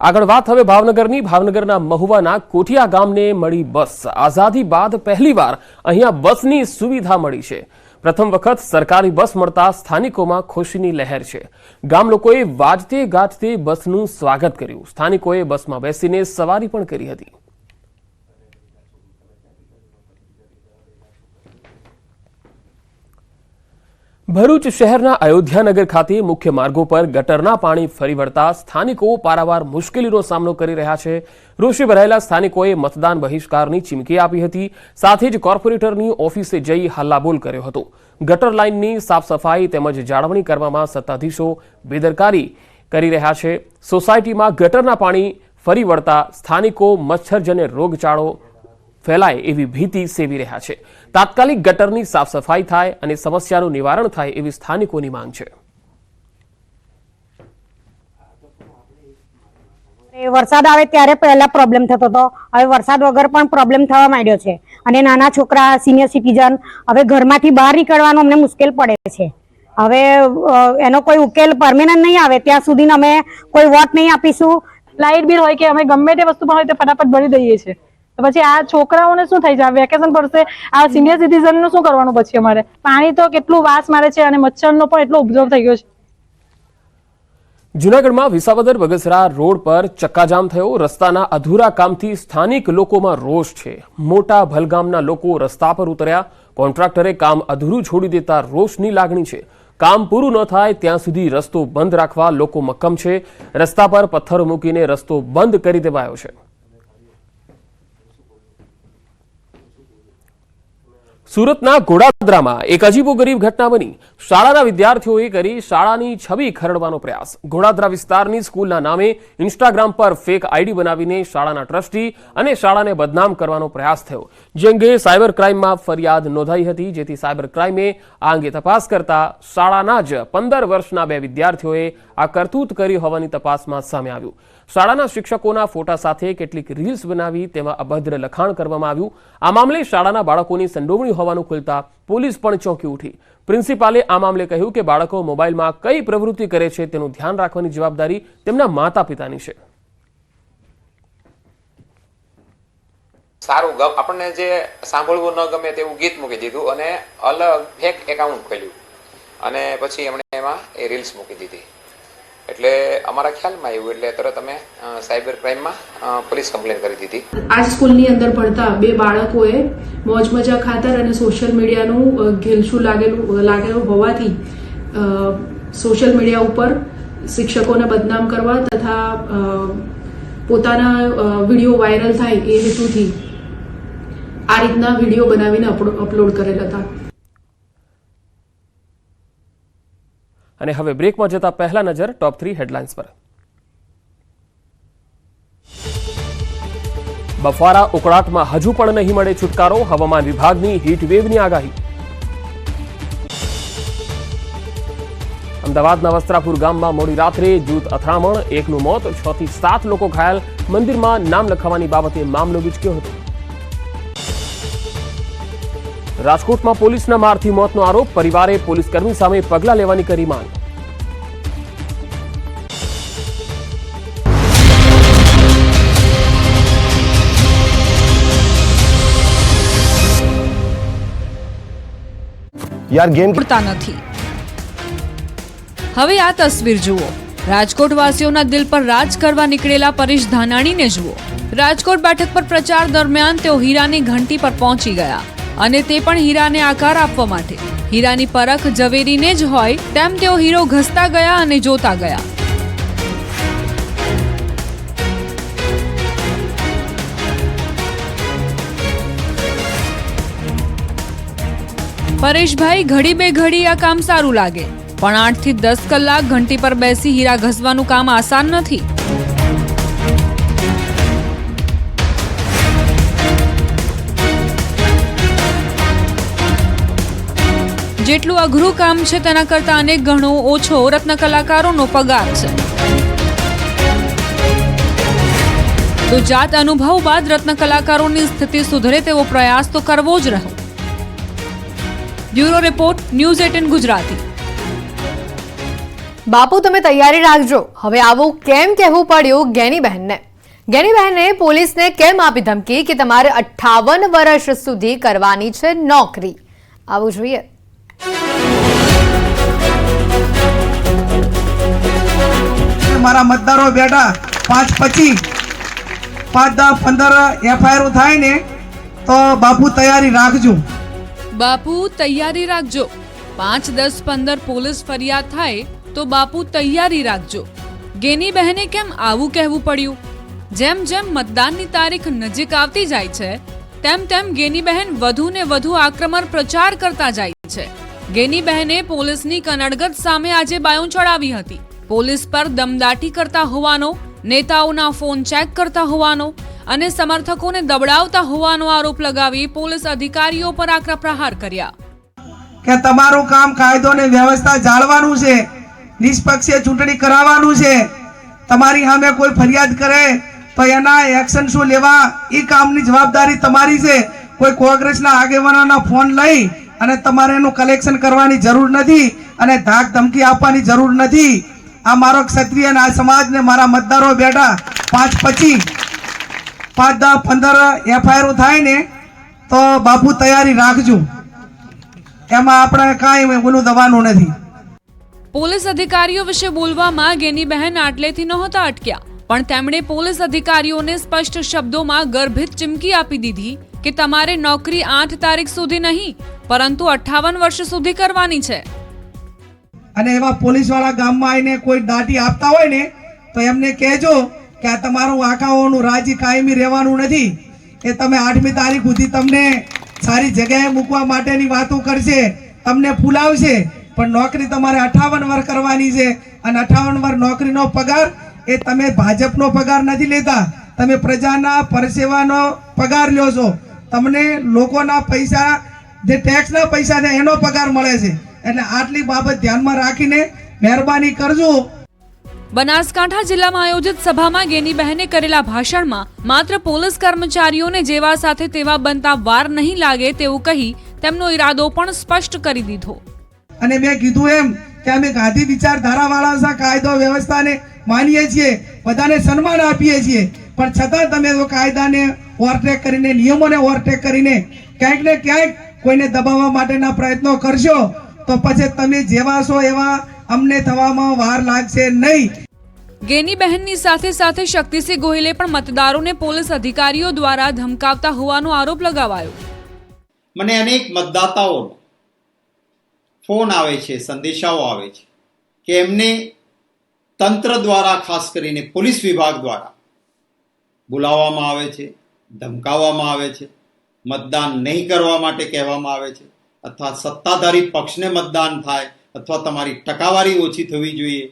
આગળ વાત હવે ભાવનગરની ભાવનગરના મહુવાના કોઠિયા ગામને મળી બસ। આઝાદી બાદ પહેલીવાર અહીંયા બસની સુવિધા મળી છે। પ્રથમ વખત સરકારી બસ મળતા સ્થાનિકોમાં ખુશીની લહેર છે। ગામ લોકોએ વાજતે ગાજતે બસનું સ્વાગત કર્યું। સ્થાનિકોએ બસમાં બેસીને સવારી પણ કરી હતી। ભરૂચ શહેરના અયોધ્યાનગર ખાતે મુખ્ય માર્ગો પર ગટરના પાણી ફરી વળતા સ્થાનિકો પારાવાર મુશ્કેલીનો સામનો કરી રહ્યા છે। રોષે ભરાયેલા સ્થાનિકોએ મતદાન બહિષ્કારની ચીમકી આપી હતી। સાથે જ કોર્પોરેટરની ઓફિસે જઈ હલ્લાબોલ કર્યો હતો। ગટર લાઇનની સાફ સફાઈ તેમજ જાળવણી કરવામાં સત્તાધીશો બેદરકારી કરી રહ્યા છે। સોસાયટીમાં ગટરના પાણી ફરી વળતા સ્થાનિકો મચ્છરજન્ય રોગચાળો ફેલાય એવી ભીતિ સેવી રહ્યા છે। તાત્કાલિક ગટરની સાફ સફાઈ થાય અને સમસ્યાનું નિવારણ થાય એવી સ્થાનિકોની માંગ છે। વરસાદ આવે ત્યારે પહેલા પ્રોબ્લેમ થતો હતો, હવે વરસાદ વગર પણ પ્રોબ્લેમ થવા માંડ્યો છે અને નાના છોકરા, સિનિયર સિટીઝન હવે ઘરમાંથી બહાર નીકળવાનું અમને મુશ્કેલ પડે છે। હવે એનો કોઈ ઉકેલ પરમેનન્ટ નહીં આવે ત્યાં સુધી અમે કોઈ વોટ નહીં આપીશું। લાઇટ બિલ હોય કે અમે ગમે તે વસ્તુ પણ હોય તે ફટાફટ ભરી દઈએ છીએ। તો પછી આ છોકરાઓને શું થાય છે? આ વેકેશન પડશે, આ સિનિયર સિટીઝનનું શું કરવાનું? પછી અમારે પાણી તો કેટલું વાસ મારે છે અને મચ્છરનો પણ એટલો ઉપદ્રવ થઈ ગયો છે। જૂનાગઢમાં વિસાવદર બગસરા રોડ પર ચક્કાજામ થયો। રસ્તાના અધૂરા કામથી સ્થાનિક લોકોમાં રોષ છે। મોટા ભલગામના લોકો રસ્તા પર ઉતર્યા। કોન્ટ્રાક્ટરે કામ અધૂરું છોડી દેતા રોષની લાગણી છે। કામ પૂરું ન થાય ત્યાં સુધી રસ્તો બંધ રાખવા લોકો મક્કમ છે। રસ્તા પર પથ્થર મૂકીને રસ્તો બંધ કરી દેવાયો છે। સુરતના ઘોડાદરામાં એક અજીબોગરીબ ઘટના બની। શાળાના વિદ્યાર્થીઓએ કરી શાળાની છબી ખરડવાનો પ્રયાસ। ઘોડાદરા વિસ્તારની સ્કૂલના નામે ઇન્સ્ટાગ્રામ પર ફેક આઈડી બનાવીને શાળાના ટ્રસ્ટી અને શાળાને બદનામ કરવાનો પ્રયાસ થયો, જે અંગે સાયબર ક્રાઇમમાં ફરિયાદ નોંધાઈ હતી। જેથી સાયબર ક્રાઇમે આ અંગે તપાસ કરતા શાળાના જ 15 વર્ષના 2 વિદ્યાર્થીઓએ આ કરતૂત કરી હોવાની તપાસમાં સામે આવ્યું। શાળાના શિક્ષકોના ફોટા સાથે કેટલીક રીલ્સ બનાવી તેમાં અભદ્ર લખાણ કરવામાં આવ્યું। આ મામલે શાળાના બાળકોની સંડોવણી હોવાનું ખુલતા પોલીસ પણ ચોંકી ઉઠી। પ્રિન્સિપાલે આ મામલે કહ્યું કે બાળકો મોબાઈલમાં કઈ પ્રવૃત્તિ કરે છે તેનું ધ્યાન રાખવાની જવાબદારી તેમના માતા પિતાની છે। સારું આપણને જે સાંભળવું ન ગમે તેવું ગીત મૂકી દીધું અને અલગ ફેક એકાઉન્ટ ખોલ્યું અને પછી એમણે એમાં એ રીલ્સ મૂકી દીધી। એટલે અમારા ખ્યાલમાં આવ્યું એટલે તરત અમે સાયબર ક્રાઇમમાં પોલીસ કમ્પ્લેન કરી દીધી। આ સ્કૂલની અંદર ભણતા 2 બાળકોએ મોજ મજા ખાતર અને સોશિયલ મીડિયાનું ઘેલછું લાગેલું હોવાથી સોશિયલ મીડિયા ઉપર શિક્ષકોને બદનામ કરવા તથા પોતાના વિડીયો વાયરલ થાય એ હેતુથી આ રીતના વિડીયો બનાવીને અપલોડ કરેલ હતા। અને હવે બ્રેકમાં જતા પહેલા નજર ટોપ 3 હેડલાઇન્સ પર। બફારા ઉકળાટમાં હજુ પણ નહીં મળે છુટકારો। હવામાન વિભાગની હીટવેવની આગાહી। અમદાવાદના વસ્ત્રાપુર ગામમાં મોડી રાત્રે જૂથ અથડામણ, 1નું મોત, 6 થી 7 લોકો ઘાયલ। મંદિરમાં નામ લખાવવાની બાબતે મામલો વિચક્યો હતો। રાજકોટમાં પોલીસના મારથી મોતનો આરોપ, પરિવારે પોલીસકર્મી સામે પગલાં લેવાની કરી માંગ। યાર ગેમ પૂરતા નથી। હવે આ તસવીર જુઓ। રાજકોટ વાસીઓના દિલ પર રાજ કરવા નીકળેલા પરેશ ધાનાણીને જુઓ। રાજકોટ બેઠક પર પ્રચાર દરમિયાન તેઓ હીરાની ઘંટી પર પહોંચી ગયા અને તે પણ હીરાને આકાર આપવા માટે। હીરાની પરખ ઝવેરીને જ હોય તેમ તેઓ હીરો ઘસતા ગયા અને જોતા ગયા। પરેશભાઈ ઘડી બે ઘડી આ કામ સારું લાગે, પણ 8 થી 10 કલાક ઘંટી પર બેસી હીરા ઘસવાનું કામ આસાન નથી। જેટલું અઘરું કામ છે તેના કરતા અનેક ગણો ઓછો રત્ન કલાકારોનો પગાર છે। તો જાત અનુભવ બાદ રત્ન કલાકારોની સ્થિતિ સુધરે તેવો પ્રયાસ તો કરવો જ રહ્યો। Bureau report, news 18 Gujarati. બાપુ તમે તૈયારી રાખજો. હવે આવું કેમ કહેવું પડ્યું ગેનીબહેનને? ગેનીબહેને પોલીસને કેમ આપી ધમકી કે તમારે 58 વર્ષ સુધી કરવાની છે નોકરી? આવું જોઈએ. મારા મતદારો બેઠા 5-25 5-10-15 એફઆઈઆર થાય ને તો બાપુ તૈયારી રાખજો. બાપુ તૈયારી રાખજો. 5-10-15 પોલીસ ફરિયાદ થાય તો બાપુ તૈયારી રાખજો. ગેની બહેને કેમ આવું કહેવું પડ્યું? જેમ જેમ મતદાનની તારીખ નજીક આવતી જાય છે તેમ તેમ ગેની બહેન વધુ ને વધુ આક્રમક પ્રચાર કરતા જાય છે. ગેની બહેને પોલીસની કનડગત સામે આજે બાયું ચડાવી હતી. પોલીસ પર દમદાટી કરતા હોવાનો, નેતાઓના ફોન ચેક કરતા હોવાનો અને સમર્થકોને દબડાવતા હોવાનો આરોપ લગાવી પોલીસ અધિકારીઓ પર આકરા પ્રહાર કર્યા. કે તમારું કામ કાયદો ને વ્યવસ્થા જાળવાનું છે, નિષ્પક્ષે ચૂંટણી કરાવવાનું છે. તમારી સામે કોઈ ફરિયાદ કરે તો એના એક્શન શું લેવા એ કામની જવાબદારી તમારી છે. કોઈ કોંગ્રેસના આગેવાનોના ફોન લઈ અને તમારે એનું કલેક્શન કરવાની જરૂર નથી અને ધાક ધમકી આપવાની જરૂર નથી. આ મારો ક્ષત્રિય અને આ સમાજને મારા મતદારો બેઠા 5-25 5-10-15 એફઆઈઆર થાય ને તો બાપુ તૈયારી રાખજો. એમાં આપણે કાંઈ ઓલું દવાનું નથી. પોલીસ અધિકારીઓ વિશે બોલવામાં ગેની બહેન આટલેથી નહોતા અટક્યા, પણ તેમણે પોલીસ અધિકારીઓને સ્પષ્ટ શબ્દોમાં ગર્ભિત ચીમકી આપી દીધી કે તમારે નોકરી 8 તારીખ સુધી નહીં પરંતુ 58 વર્ષ સુધી કરવાની છે. અને એવા પોલીસ વાળા ગામમાં આવીને કોઈ દાટી આપતા હોય ને તો એમને કહેજો કે આ તમારું આખાઓનું રાજી કાયમી રહેવાનું નથી. એ તમે 8મી તારીખ સુધી તમને સારી જગ્યાએ મૂકવા માટેની વાતો કરશે, તમને ફૂલાવશે, પણ નોકરી તમારે 58 વર્ષ કરવાની છે. અને 58 વર્ષ નોકરીનો પગાર એ તમે ભાજપનો પગાર નથી લેતા, તમે પ્રજાના પરસેવાનો પગાર લ્યો છો. તમને લોકોના પૈસા, જે ટેક્સના પૈસા છે એનો પગાર મળે છે. એટલે આટલી બાબત ધ્યાનમાં રાખીને મહેરબાની કરજો. બનાસકાંઠા જિલ્લામાં આયોજિત સભામાં ગેની બહેને કરેલા ભાષણમાં માત્ર પોલીસ કર્મચારીઓને જેવા સાથે તેવા બનતા વાર નહીં લાગે તેવું કહી તેમનો ઈરાદો પણ સ્પષ્ટ કરી દીધો. અને મેં કીધું એમ કે અમે ગાંધી વિચારધારા વાળા કાયદો વ્યવસ્થાને માનીએ છીએ, બધાને સન્માન આપીએ છીએ, પણ છતાં તમે તો કાયદાને ઓવરટેક કરીને, નિયમોને ઓવરટેક કરીને ક્યાંક ને ક્યાંક કોઈને દબાવવા માટેના પ્રયત્નો કરશો તો પછી તમે જેવા છો એવા અમને થવામાં વાર લાગશે નહીં. ગેની બહેનની સાથે સાથે શક્તિસિંહ ગોહિલે પણ મતદારોને પોલીસ અધિકારીઓ દ્વારા ધમકાવતા હોવાનો આરોપ લગાવાયો. મને અનેક મતદાતાઓનો ફોન આવે છે, સંદેશાઓ આવે છે કે એમને તંત્ર દ્વારા, ખાસ કરીને પોલીસ વિભાગ દ્વારા બોલાવવામાં આવે છે, ધમકાવવામાં આવે છે, મતદાન નહીં કરવા માટે કહેવામાં આવે છે, અથવા સત્તાધારી પક્ષને મતદાન થાય અથવા તમારી ટકાવારી ઓછી થવી જોઈએ